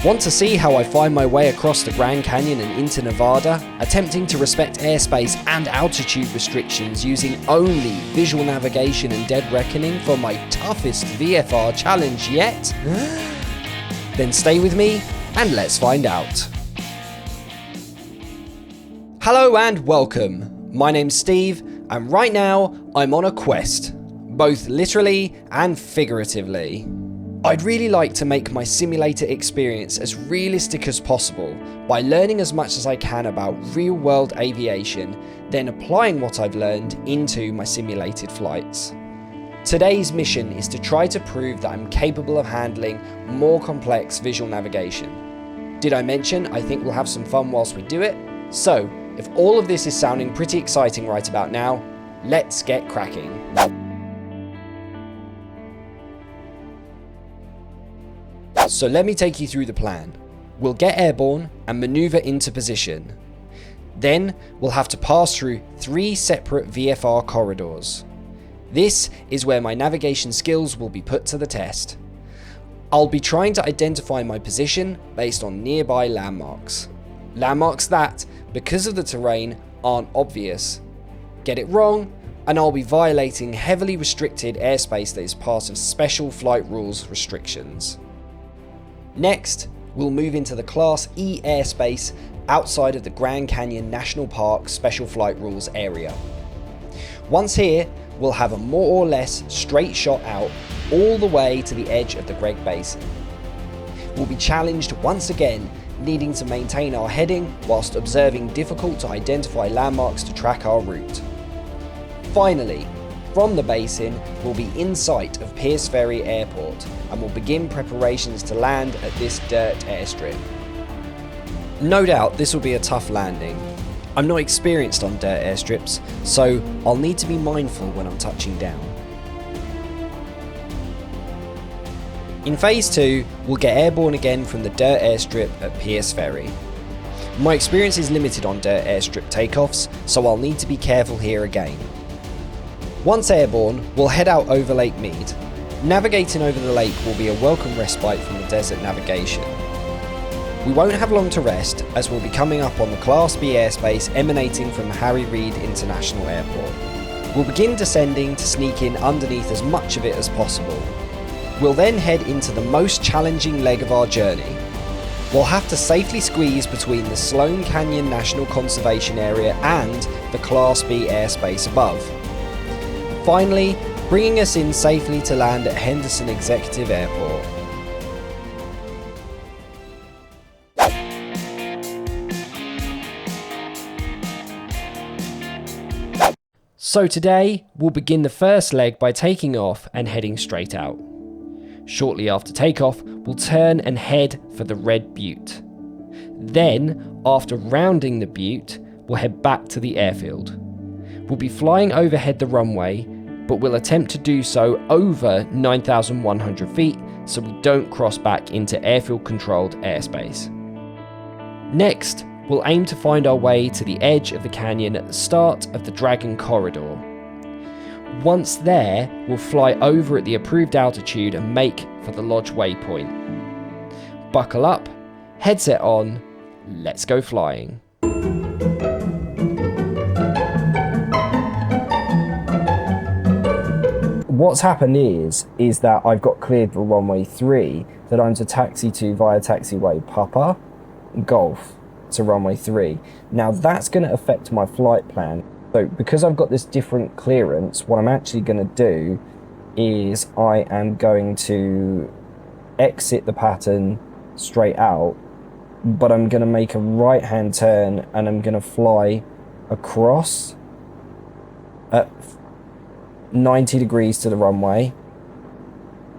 Want to see how I find my way across the Grand Canyon and into Nevada, attempting to respect airspace and altitude restrictions using only visual navigation and dead reckoning for my toughest VFR challenge yet? Then stay with me and let's find out. Hello and welcome. My name's Steve, and right now I'm on a quest, both literally and figuratively. I'd really like to make my simulator experience as realistic as possible by learning as much as I can about real-world aviation, then applying what I've learned into my simulated flights. Today's mission is to try to prove that I'm capable of handling more complex visual navigation. Did I mention I think we'll have some fun whilst we do it? So, if all of this is sounding pretty exciting right about now, let's get cracking. So let me take you through the plan. We'll get airborne and maneuver into position. Then we'll have to pass through 3 separate VFR corridors. This is where my navigation skills will be put to the test. I'll be trying to identify my position based on nearby landmarks. Landmarks that, because of the terrain, aren't obvious. Get it wrong, and I'll be violating heavily restricted airspace that is part of special flight rules restrictions. Next, we'll move into the Class E airspace outside of the Grand Canyon National Park Special Flight Rules area. Once here, we'll have a more or less straight shot out all the way to the edge of the Great Basin. We'll be challenged once again, needing to maintain our heading whilst observing difficult to identify landmarks to track our route. Finally, from the basin, we'll be in sight of Pearce Ferry Airport and will begin preparations to land at this dirt airstrip. No doubt this will be a tough landing. I'm not experienced on dirt airstrips, so I'll need to be mindful when I'm touching down. In Phase 2, we'll get airborne again from the dirt airstrip at Pearce Ferry. My experience is limited on dirt airstrip takeoffs, so I'll need to be careful here again. Once airborne, we'll head out over Lake Mead. Navigating over the lake will be a welcome respite from the desert navigation. We won't have long to rest, as we'll be coming up on the Class B airspace emanating from Harry Reid International Airport. We'll begin descending to sneak in underneath as much of it as possible. We'll then head into the most challenging leg of our journey. We'll have to safely squeeze between the Sloan Canyon National Conservation Area and the Class B airspace above. Finally, bringing us in safely to land at Henderson Executive Airport. So today, we'll begin the first leg by taking off and heading straight out. Shortly after takeoff, we'll turn and head for the Red Butte. Then, after rounding the butte, we'll head back to the airfield. We'll be flying overhead the runway, but we'll attempt to do so over 9,100 feet so we don't cross back into airfield controlled airspace. Next, we'll aim to find our way to the edge of the canyon at the start of the Dragon Corridor. Once there, we'll fly over at the approved altitude and make for the lodge waypoint. Buckle up, headset on, let's go flying. What's happened is that I've got cleared for runway 3 that I'm to taxi to via taxiway Papa Golf to runway 3. Now that's going to affect my flight plan. So because I've got this different clearance, what I'm actually going to do is I am going to exit the pattern straight out, but I'm going to make a right hand turn and I'm going to fly across at 90 degrees to the runway,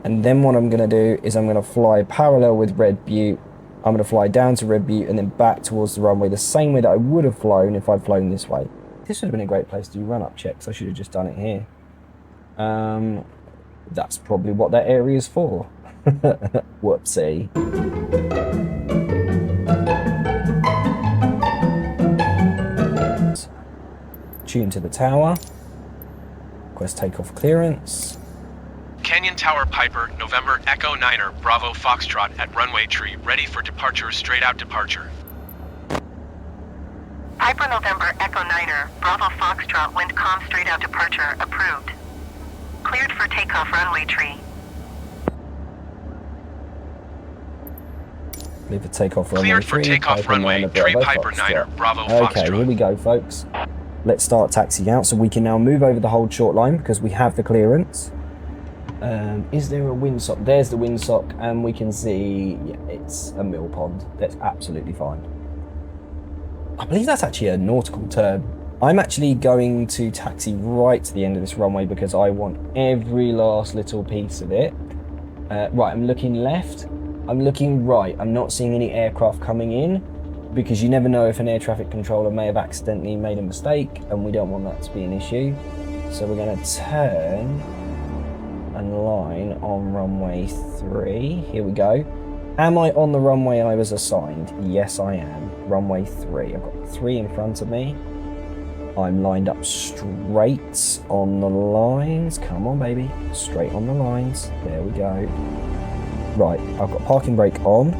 and then what I'm going to do is I'm going to fly parallel with Red Butte. I'm going to fly down to Red Butte and then back towards the runway the same way that I would have flown if I'd flown this way. This would have been a great place to do run-up checks. I should have just done it here. That's probably what that area is for. Whoopsie. Tune to the tower. Request takeoff clearance. Canyon Tower Piper, November Echo 9er, Bravo Foxtrot at runway tree, ready for departure, straight out departure. Piper November Echo 9er, Bravo Foxtrot, wind calm, straight out departure, approved. Cleared for takeoff, runway tree. Leave the takeoff runway Cleared for tree, takeoff Piper runway, 9er, tree Bravo Piper Foxtrot. 9er, Bravo Okay, Foxtrot. here we go, folks. Let's start taxiing out so we can now move over the hold short line because we have the clearance. Is there a windsock? There's the windsock, and we can see, yeah, it's a mill pond. That's absolutely fine. I believe that's actually a nautical term. I'm actually going to taxi right to the end of this runway because I want every last little piece of it. Right, I'm looking left. I'm looking right. I'm not seeing any aircraft coming in because you never know if an air traffic controller may have accidentally made a mistake, and we don't want that to be an issue. So we're going to turn and line on runway 3. Here we go. Am I on the runway I was assigned? Yes, I am. Runway 3. I've got 3 in front of me. I'm lined up straight on the lines. Come on, baby. Straight on the lines. There we go. Right, I've got parking brake on.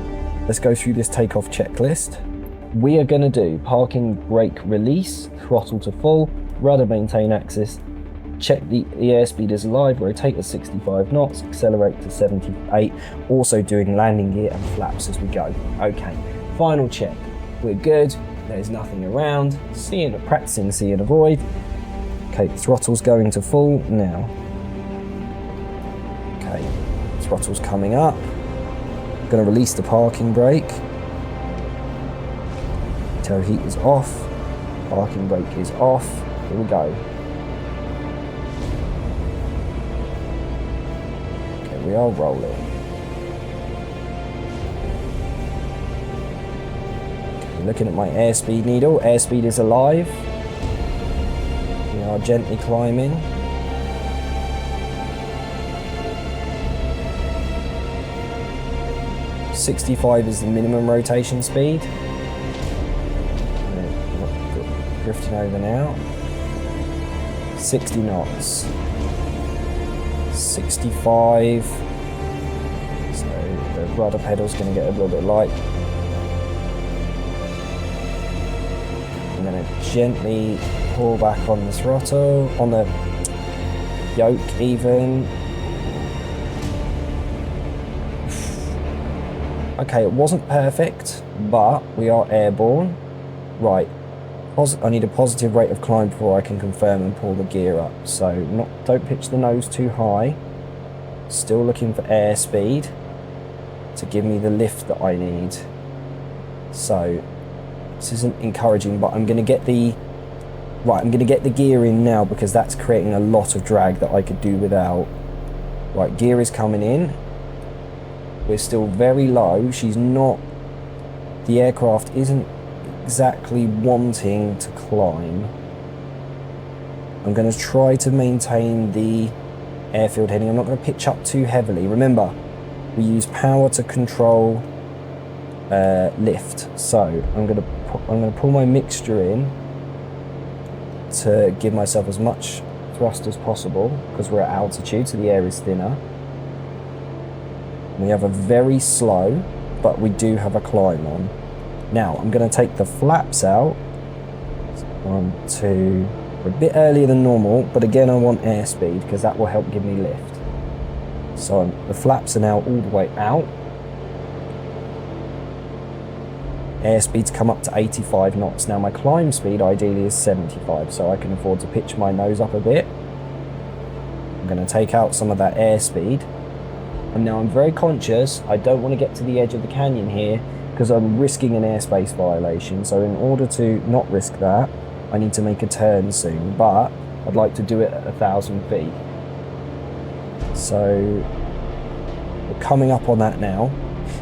Let's go through this takeoff checklist. We are going to do parking brake release, throttle to full, rudder maintain axis, check the airspeed is alive, rotate to 65 knots, accelerate to 78, also doing landing gear and flaps as we go. Okay, final check. We're good, there's nothing around, practicing see and avoid. Okay, throttle's going to full now. Okay, throttle's coming up. Going to release the parking brake. Tow heat is off, parking brake is off. Here we go. Okay, we are rolling. Okay, looking at my airspeed needle. Airspeed is alive. We are gently climbing. .65 is the minimum rotation speed. Drifting over now. 60 knots. 65. So the rudder pedal's going to get a little bit light. I'm going to gently pull back on the throttle, on the yoke even. Okay, it wasn't perfect, but we are airborne. Right. I need a positive rate of climb before I can confirm and pull the gear up. So don't pitch the nose too high. Still looking for airspeed to give me the lift that I need. So this isn't encouraging, but I'm going to get the gear in now because that's creating a lot of drag that I could do without. Right, gear is coming in. We're still very low. The aircraft isn't exactly wanting to climb. I'm going to try to maintain the airfield heading. I'm not going to pitch up too heavily. Remember, we use power to control lift. So I'm going to pull my mixture in to give myself as much thrust as possible because we're at altitude, so the air is thinner. We have a very slow, but we do have a climb on. Now, I'm going to take the flaps out. 1, 2, we're a bit earlier than normal, but again, I want airspeed because that will help give me lift. So the flaps are now all the way out. Airspeed's come up to 85 knots. Now, my climb speed ideally is 75, so I can afford to pitch my nose up a bit. I'm going to take out some of that airspeed. And now I'm very conscious, I don't want to get to the edge of the canyon here because I'm risking an airspace violation. So in order to not risk that, I need to make a turn soon, but I'd like to do it at 1,000 feet. So we're coming up on that now.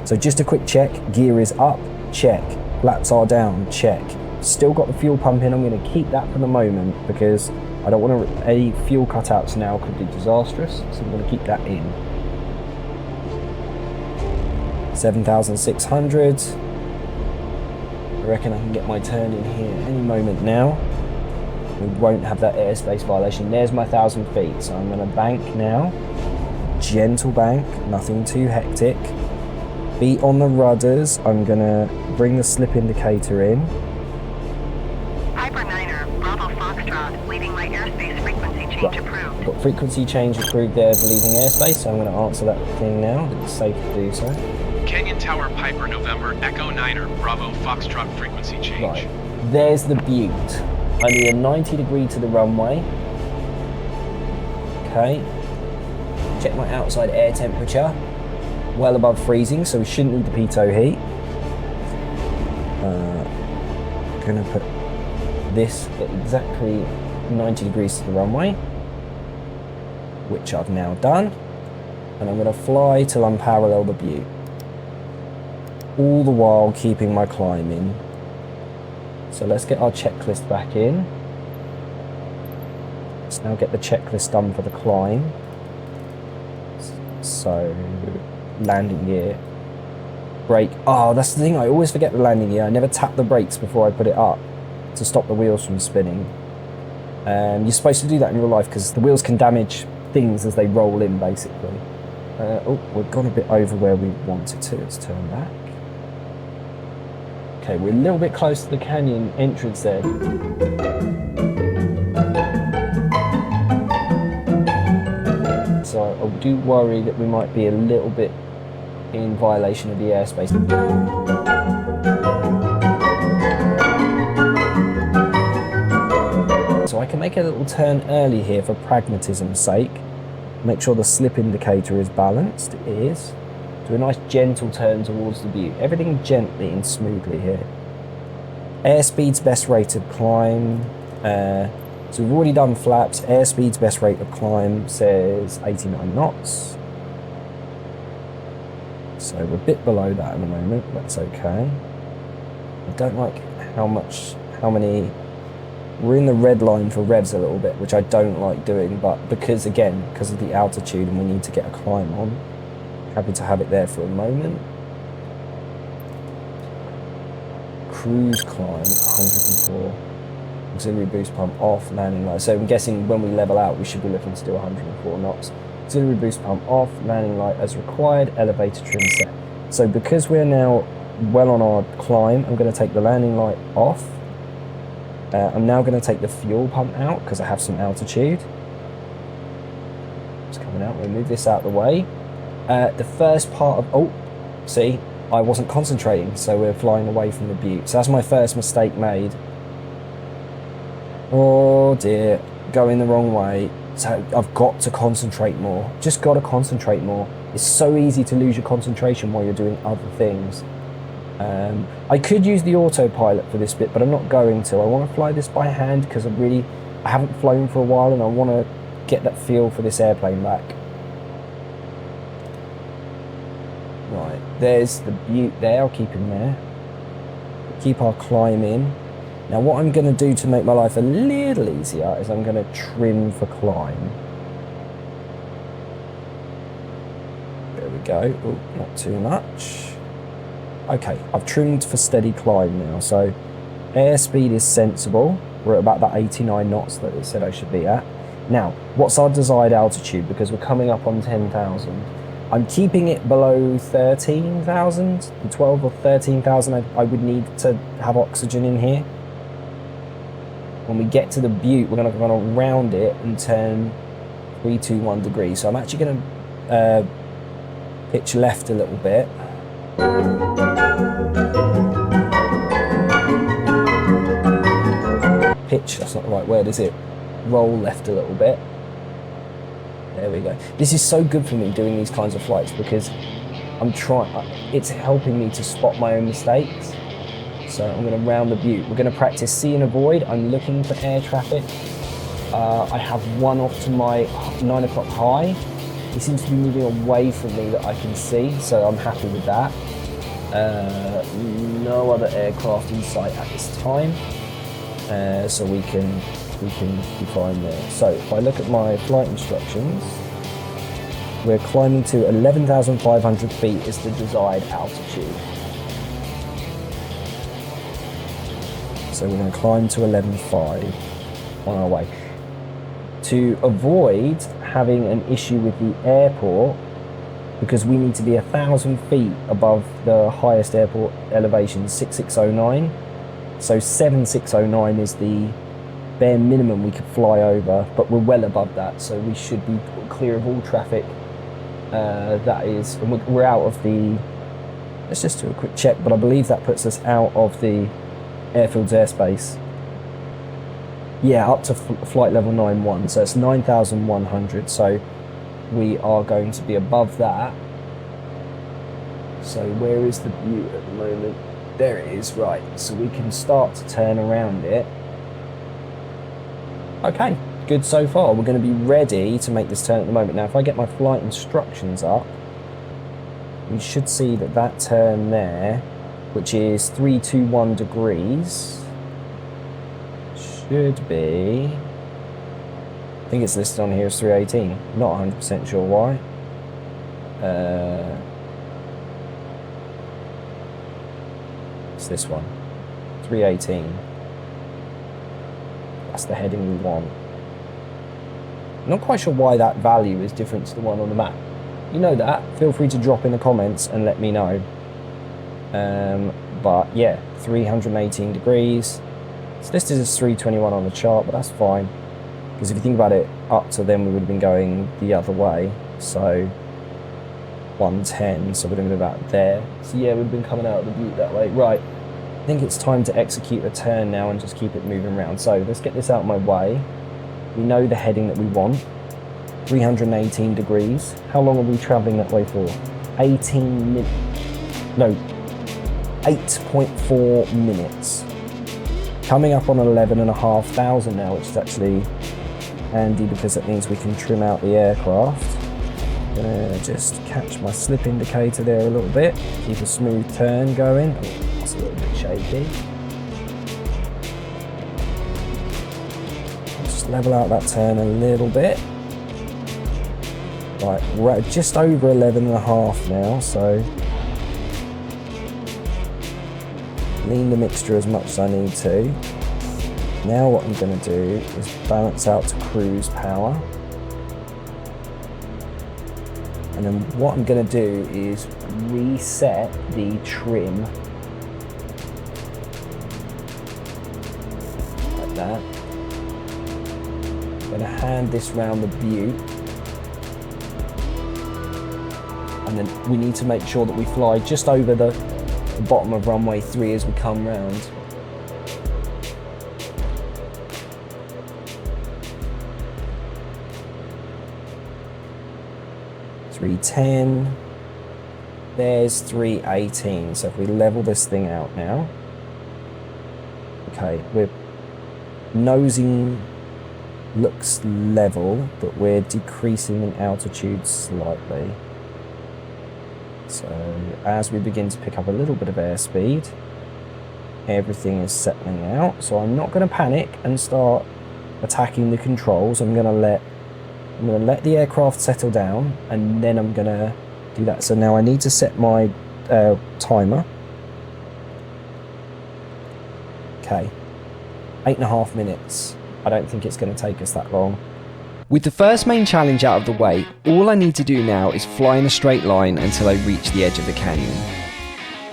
So just a quick check, gear is up, check. Flaps are down, check. Still got the fuel pump in, I'm going to keep that for the moment because I don't want to, any fuel cutouts now could be disastrous, so I'm going to keep that in. 7,600. I reckon I can get my turn in here any moment now. We won't have that airspace violation. There's my 1,000 feet, so I'm going to bank now. gentle bank, nothing too hectic. Feet on the rudders. I'm gonna bring the slip indicator in. Piper 9er, Bravo Foxtrot, leading my airspace frequency change approved. Got frequency change approved there for leaving airspace, so I'm gonna answer that thing now. It's safe to do so. Canyon Tower Piper November Echo 9er Bravo Foxtrot frequency change. Right, there's the butte. I need a 90 degree to the runway. Okay. Check my outside air temperature. Well above freezing, so we shouldn't need the pitot heat. Gonna put this at exactly 90 degrees to the runway, which I've now done. And I'm gonna fly till I'm parallel the butte. All the while keeping my climb in. So let's get our checklist back in. Let's now get the checklist done for the climb. So, landing gear. Brake. Oh, that's the thing, I always forget the landing gear. I never tap the brakes before I put it up to stop the wheels from spinning. You're supposed to do that in real life because the wheels can damage things as they roll in, basically. Oh, we've gone a bit over where we wanted to. Let's turn back. Okay, we're a little bit close to the canyon entrance there. So I do worry that we might be a little bit in violation of the airspace. So I can make a little turn early here for pragmatism's sake. Make sure the slip indicator is balanced. It is. Do a nice gentle turn towards the butte. Everything gently and smoothly here. Airspeed's best rate of climb. So we've already done flaps. Airspeed's best rate of climb says 89 knots. So we're a bit below that at the moment. That's okay. I don't like how many. We're in the red line for revs a little bit, which I don't like doing, but because of the altitude and we need to get a climb on, happy to have it there for a moment. Cruise climb, 104. Auxiliary boost pump off, landing light. So I'm guessing when we level out, we should be looking to do 104 knots. Auxiliary boost pump off, landing light as required, elevator trim set. So because we're now well on our climb, I'm going to take the landing light off. I'm now going to take the fuel pump out because I have some altitude. It's coming out. We'll move this out of the way. The first part of... Oh, see, I wasn't concentrating, so we're flying away from the butte. So that's my first mistake made. Oh dear, going the wrong way. So I've got to concentrate more. Just got to concentrate more. It's so easy to lose your concentration while you're doing other things. I could use the autopilot for this bit, but I'm not going to. I want to fly this by hand because I haven't flown for a while and I want to get that feel for this airplane back. Right, there's the butte there. I'll keep him there. Keep our climb in. Now what I'm going to do to make my life a little easier is I'm going to trim for climb. There we go. Oh, not too much. Okay, I've trimmed for steady climb now, so airspeed is sensible. We're at about that 89 knots that it said I should be at. Now, what's our desired altitude? Because we're coming up on 10,000. I'm keeping it below 13,000, 12 or 13,000. I would need to have oxygen in here. When we get to the butte, we're going to round it and turn 321 degrees. So I'm actually going to pitch left a little bit. Pitch, that's not the right word, is it? Roll left a little bit. There we go. This is so good for me doing these kinds of flights because it's helping me to spot my own mistakes. So I'm going to round the butte. We're going to practice see and avoid. I'm looking for air traffic. I have one off to my 9 o'clock high. He seems to be moving away from me that I can see, so I'm happy with that. No other aircraft in sight at this time, so we can be fine there. So if I look at my flight instructions, we're climbing to 11,500 feet is the desired altitude. So we're going to climb to 11.5 on our way. to avoid having an issue with the airport, because we need to be 1,000 feet above the highest airport elevation, 6609. So 7609 is the bare minimum we could fly over, but we're well above that, so we should be clear of all traffic. That is, and we're out of the, let's just do a quick check, but I believe that puts us out of the airfield's airspace. Yeah, up to flight level 91, so it's 9,100, so we are going to be above that. So where is the butte at the moment? There it is, right, so we can start to turn around it. Okay, good so far. We're going to be ready to make this turn at the moment. Now, if I get my flight instructions up, we should see that that turn there, which is 321 degrees, should be, I think it's listed on here as 318. Not 100% sure why. It's this one, 318. That's the heading we want. I'm not quite sure why that value is different to the one on the map. You know that, feel free to drop in the comments and let me know. But yeah, 318 degrees. It's listed as 321 on the chart, but that's fine. Because if you think about it, up to then we would have been going the other way. So 110, so we're going to be about there. So yeah, we've been coming out of the butte that way. Right, I think it's time to execute a turn now and just keep it moving around. So let's get this out of my way. We know the heading that we want, 318 degrees. How long are we traveling that way for? 18 minutes, no, 8.4 minutes. Coming up on 11,500 now, which is actually handy because it means we can trim out the aircraft. Gonna just catch my slip indicator there a little bit, keep a smooth turn going. Oh, that's a little bit shaky. Just level out that turn a little bit. Right, we're at just over 11.5 now, so lean the mixture as much as I need to. Now what I'm going to do is balance out to cruise power. And then what I'm going to do is reset the trim. Like that. I'm going to hand this round the butte. And then we need to make sure that we fly just over the bottom of runway 3 as we come round. .310, there's 318, so if we level this thing out now, okay, we're nosing looks level, but we're decreasing in altitude slightly. So as we begin to pick up a little bit of airspeed, everything is settling out. So I'm not going to panic and start attacking the controls. I'm going to let the aircraft settle down, and then I'm going to do that. So now I need to set my timer. Okay, 8.5 minutes. I don't think it's going to take us that long. With the first main challenge out of the way, all I need to do now is fly in a straight line until I reach the edge of the canyon.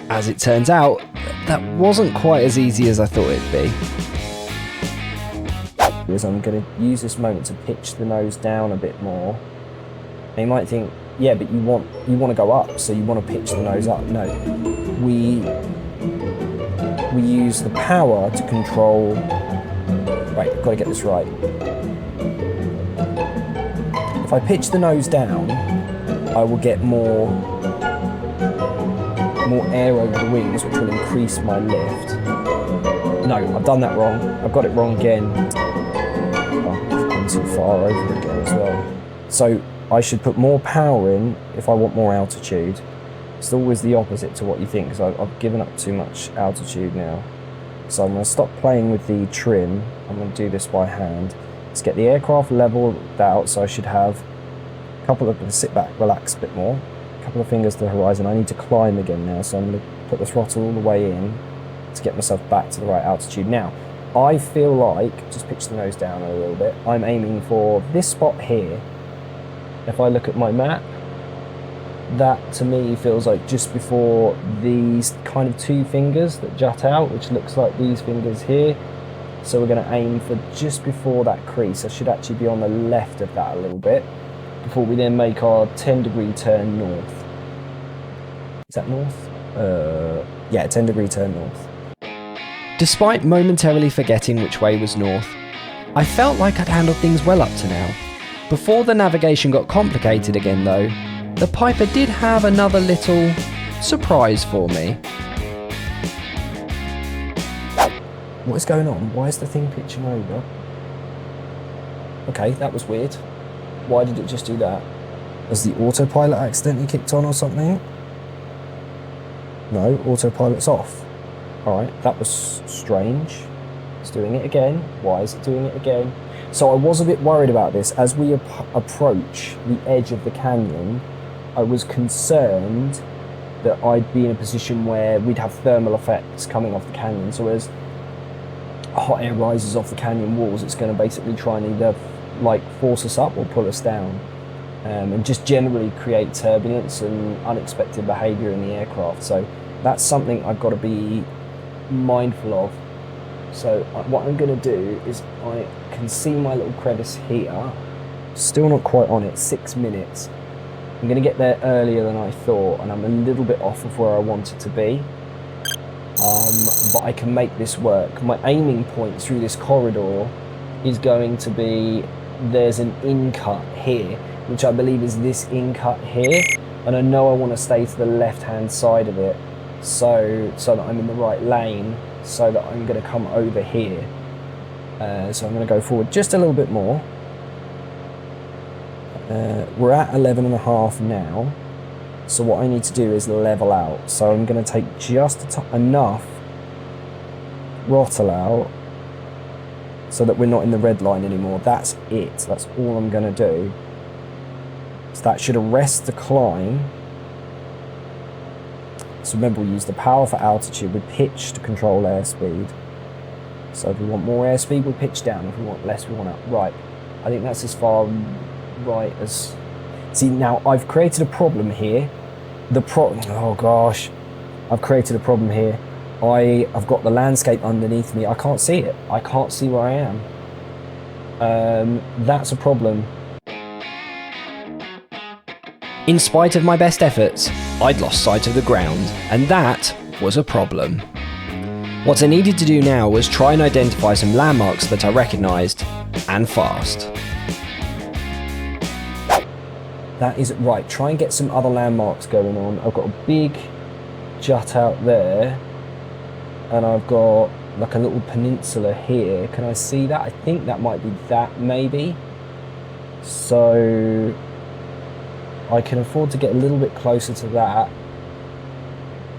As it turns out, that wasn't quite as easy as I thought it'd be. Is I'm going to use this moment to pitch the nose down a bit more. And you might think, yeah, but you want to go up, so you want to pitch the nose up. No, we use the power to control. Right, I've got to get this right. If I pitch the nose down, I will get more air over the wings, which will increase my lift. No, I've done that wrong. I've got it wrong again. I've gone too far over again as well. So I should put more power in if I want more altitude. It's always the opposite to what you think, because I've given up too much altitude now. So I'm going to stop playing with the trim. I'm going to do this by hand. Let's get the aircraft leveled out, so I should have a couple of, sit back, relax a bit more, a couple of fingers to the horizon. I need to climb again now, so I'm going to put the throttle all the way in to get myself back to the right altitude. Now, I feel like, just pitch the nose down a little bit, I'm aiming for this spot here. If I look at my map, that to me feels like just before these kind of two fingers that jut out, which looks like these fingers here. So we're going to aim for just before that crease. I should actually be on the left of that a little bit before we then make our 10-degree turn north. Is that north? Yeah, 10-degree turn north. Despite momentarily forgetting which way was north, I felt like I'd handled things well up to now. Before the navigation got complicated again though, the Piper did have another little surprise for me. What is going on? Why is the thing pitching over? Okay, that was weird. Why did it just do that? Has the autopilot accidentally kicked on or something? No, autopilot's off. Alright, that was strange. It's doing it again. Why is it doing it again? So I was a bit worried about this. As we approach the edge of the canyon, I was concerned that I'd be in a position where we'd have thermal effects coming off the canyon. So as hot air rises off the canyon walls, it's going to basically try and either like force us up or pull us down, and just generally create turbulence and unexpected behaviour in the aircraft. So that's something I've got to be mindful of. So what I'm going to do is, I can see my little crevice here, still not quite on it, 6 minutes. I'm going to get there earlier than I thought, and I'm a little bit off of where I wanted to be, but I can make this work. My aiming point through this corridor is going to be, there's an in-cut here, which I believe is this in-cut here, and I know I want to stay to the left-hand side of it, so that I'm in the right lane, so that I'm going to come over here. So I'm going to go forward just a little bit more. We're at 11.5 now, so what I need to do is level out. So I'm going to take just enough throttle out so that we're not in the red line anymore. That's it. That's all I'm going to do. So that should arrest the climb. So remember, we use the power for altitude with pitch to control airspeed. So if we want more airspeed, we pitch down. If we want less, we want up. Right. I think that's as far right as... See, now I've created a problem here. Oh gosh. I've created a problem here. I've got the landscape underneath me. I can't see it. I can't see where I am. That's a problem. In spite of my best efforts, I'd lost sight of the ground, and that was a problem. What I needed to do now was try and identify some landmarks that I recognised, and fast. That is right, try and get some other landmarks going on. I've got a big jut out there, and I've got like a little peninsula here. Can I see that? I think that might be that, maybe. So I can afford to get a little bit closer to that,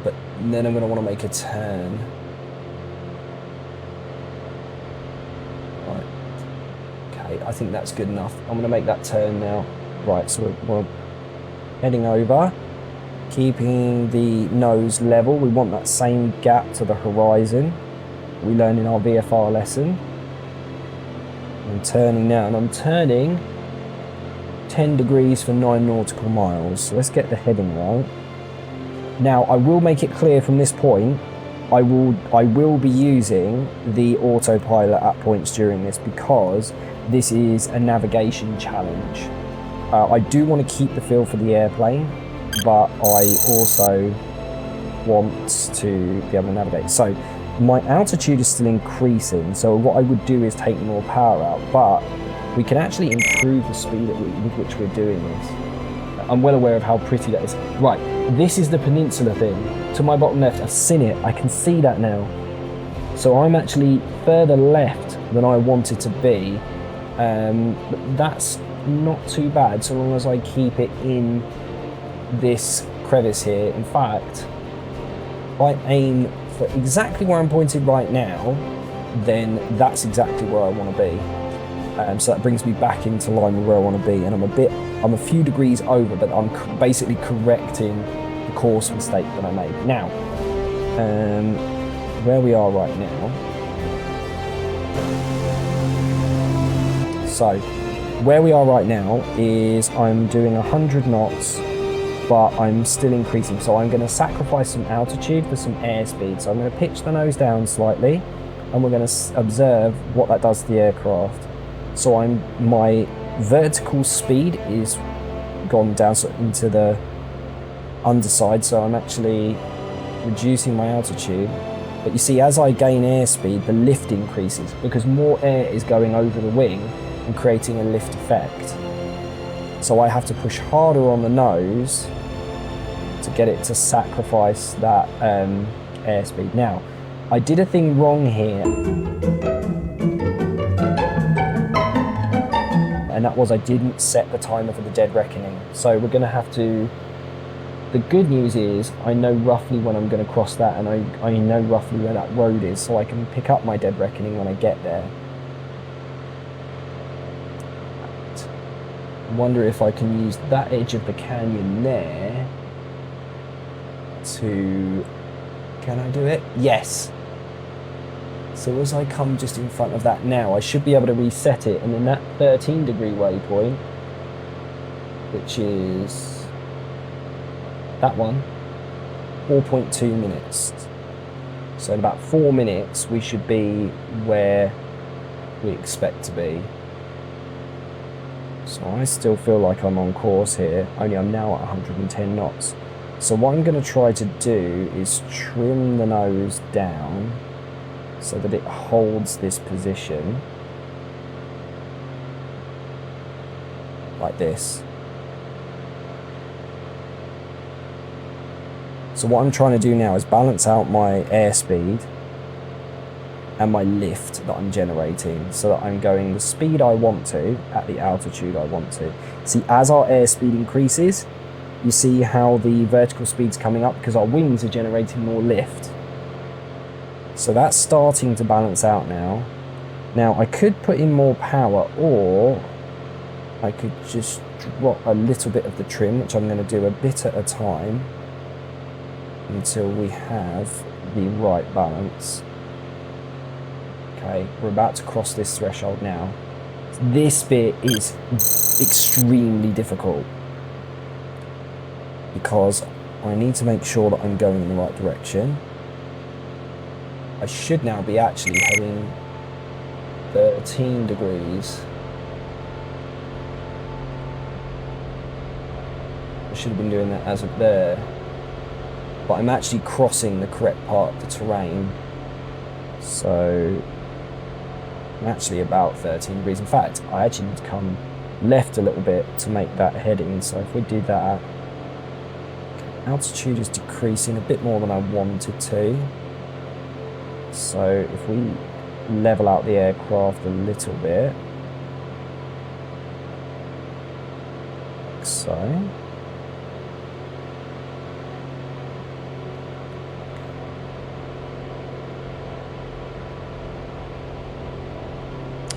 but then I'm going to want to make a turn. Right. Okay, I think that's good enough. I'm going to make that turn now. Right, so we're heading over, keeping the nose level. We want that same gap to the horizon we learned in our VFR lesson. I'm turning now, and I'm turning 10 degrees for 9 nautical miles. So let's get the heading right. Now, I will make it clear from this point, I will be using the autopilot at points during this, because this is a navigation challenge. I do want to keep the feel for the airplane, but I also want to be able to navigate. So my altitude is still increasing, so what I would do is take more power out, but we can actually improve the speed with which we're doing this. I'm well aware of how pretty that is. Right, this is the peninsula thing. To my bottom left, I've seen it. I can see that now. So I'm actually further left than I wanted to be. But that's not too bad, so long as I keep it in this crevice here. In fact, if I aim for exactly where I'm pointed right now, then that's exactly where I want to be. So that brings me back into line with where I want to be, and I'm a few degrees over, but I'm basically correcting the course mistake that I made. Now, where we are right now, So where we are right now is I'm doing 100 knots, but I'm still increasing. So I'm going to sacrifice some altitude for some airspeed. So I'm going to pitch the nose down slightly, and we're going to observe what that does to the aircraft. So my vertical speed is gone down into the underside, so I'm actually reducing my altitude. But you see, as I gain airspeed, the lift increases because more air is going over the wing and creating a lift effect. So I have to push harder on the nose to get it to sacrifice that airspeed. Now, I did a thing wrong here, and that was I didn't set the timer for the dead reckoning. So we're going to have to. The good news is I know roughly when I'm going to cross that, and I know roughly where that road is, so I can pick up my dead reckoning when I get there. I wonder if I can use that edge of the canyon there to... Can I do it? Yes. So as I come just in front of that now, I should be able to reset it, and then that 13-degree waypoint, which is that one, 4.2 minutes. So in about 4 minutes, we should be where we expect to be. So I still feel like I'm on course here, only I'm now at 110 knots. So what I'm going to try to do is trim the nose down so that it holds this position like this. So what I'm trying to do now is balance out my airspeed and my lift that I'm generating so that I'm going the speed I want to at the altitude I want to. See, as our airspeed increases, you see how the vertical speed's coming up because our wings are generating more lift. So that's starting to balance out now. Now I could put in more power, or I could just drop a little bit of the trim, which I'm going to do a bit at a time until we have the right balance. Okay, we're about to cross this threshold now. This bit is extremely difficult because I need to make sure that I'm going in the right direction. I should now be actually heading 13 degrees. I should have been doing that as of there. But I'm actually crossing the correct part of the terrain. So I'm actually about 13 degrees. In fact, I actually need to come left a little bit to make that heading. So if we do that, altitude is decreasing a bit more than I wanted to. So if we level out the aircraft a little bit, like so.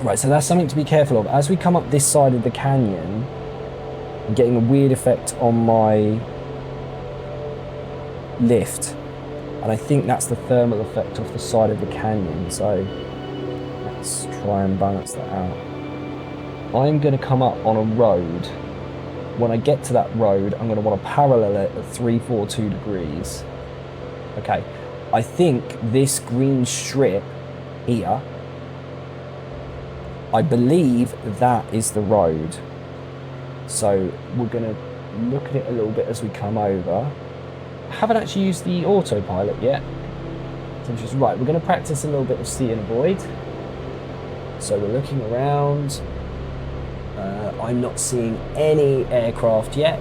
Right, so that's something to be careful of. As we come up this side of the canyon, I'm getting a weird effect on my lift. And I think that's the thermal effect off the side of the canyon. So let's try and balance that out. I'm going to come up on a road. When I get to that road, I'm going to want to parallel it at 342 degrees. Okay, I think this green strip here, I believe that is the road. So we're going to look at it a little bit as we come over. I haven't actually used the autopilot yet. It's interesting. Right, we're going to practice a little bit of see and avoid. So we're looking around. I'm not seeing any aircraft yet.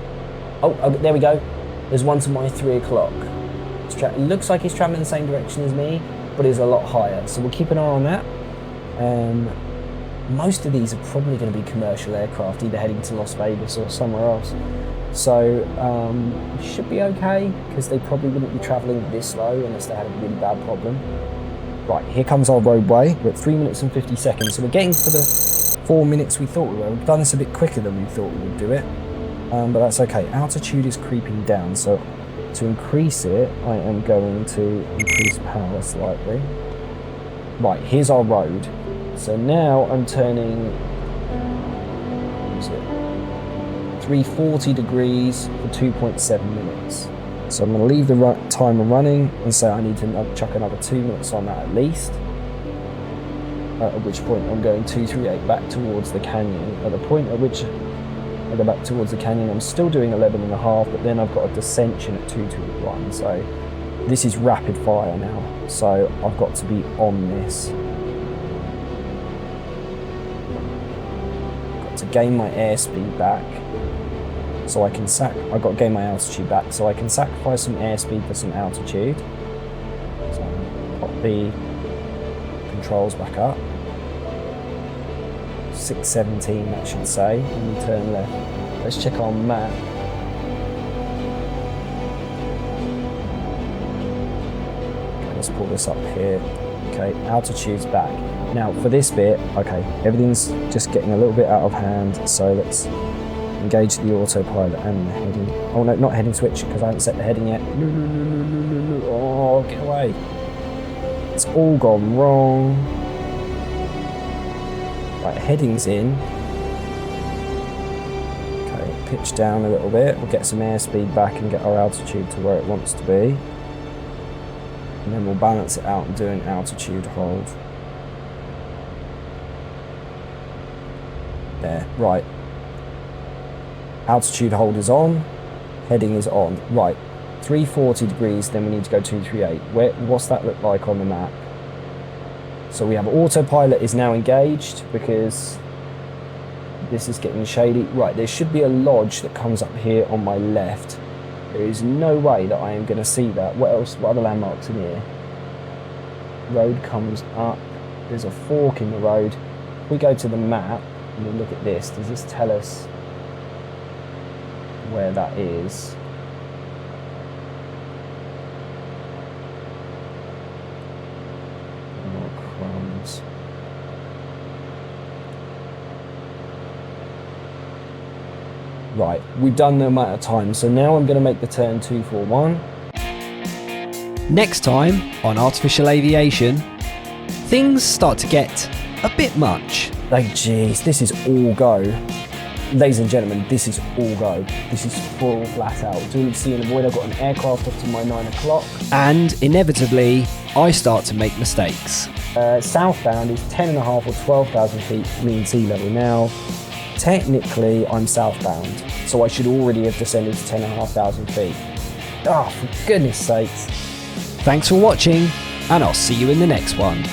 Oh, there we go. There's one to my 3 o'clock. It looks like he's traveling in the same direction as me, but is a lot higher. So we'll keep an eye on that. Most of these are probably going to be commercial aircraft, either heading to Las Vegas or somewhere else. So it should be okay, because they probably wouldn't be travelling this slow unless they had a really bad problem. Right, here comes our roadway. We're at 3 minutes and 50 seconds, so we're getting for the 4 minutes we thought we were. We've done this a bit quicker than we thought we would do it, but that's okay. Altitude is creeping down, so to increase it, I am going to increase power slightly. Right, here's our road. So now I'm turning 340 degrees for 2.7 minutes. So I'm going to leave the timer running and say I need to chuck another 2 minutes on that at least. At which point I'm going 238 back towards the canyon. At the point at which I go back towards the canyon, I'm still doing 11.5, but then I've got a descension at 221. So this is rapid fire now. So I've got to be on this. Got to gain my airspeed back. So I can I've got to gain my altitude back, so I can sacrifice some airspeed for some altitude. So pop the controls back up. 617 that should say, and we turn left. Let's check our map. Okay, let's pull this up here. Okay, altitude's back. Now for this bit, okay, everything's just getting a little bit out of hand, so let's engage the autopilot and the heading. Oh no, not heading switch, because I haven't set the heading yet. No. Oh, get away. It's all gone wrong. Right, heading's in. Okay, pitch down a little bit. We'll get some airspeed back and get our altitude to where it wants to be. And then we'll balance it out and do an altitude hold. There, right. Altitude hold is on, heading is on. Right, 340 degrees, then we need to go 238. What's that look like on the map? So we have autopilot is now engaged because this is getting shady. Right, there should be a lodge that comes up here on my left. There is no way that I am going to see that. What else? What other landmarks in here? Road comes up. There's a fork in the road. If we go to the map and we look at this, does this tell us where that is? Oh, crumbs. Right, we've done the amount of time, so now I'm going to make the turn 241. Next time on Artificial Aviation, things start to get a bit much. Like, jeez, this is all go. Ladies and gentlemen, this is all go. This is full flat out. Do see and avoid. I've got an aircraft off to my 9 o'clock. And inevitably, I start to make mistakes. Southbound is 10.5 or 12,000 feet mean sea level. Now, technically, I'm southbound, so I should already have descended to 10,500 feet. Oh, for goodness sakes. Thanks for watching, and I'll see you in the next one.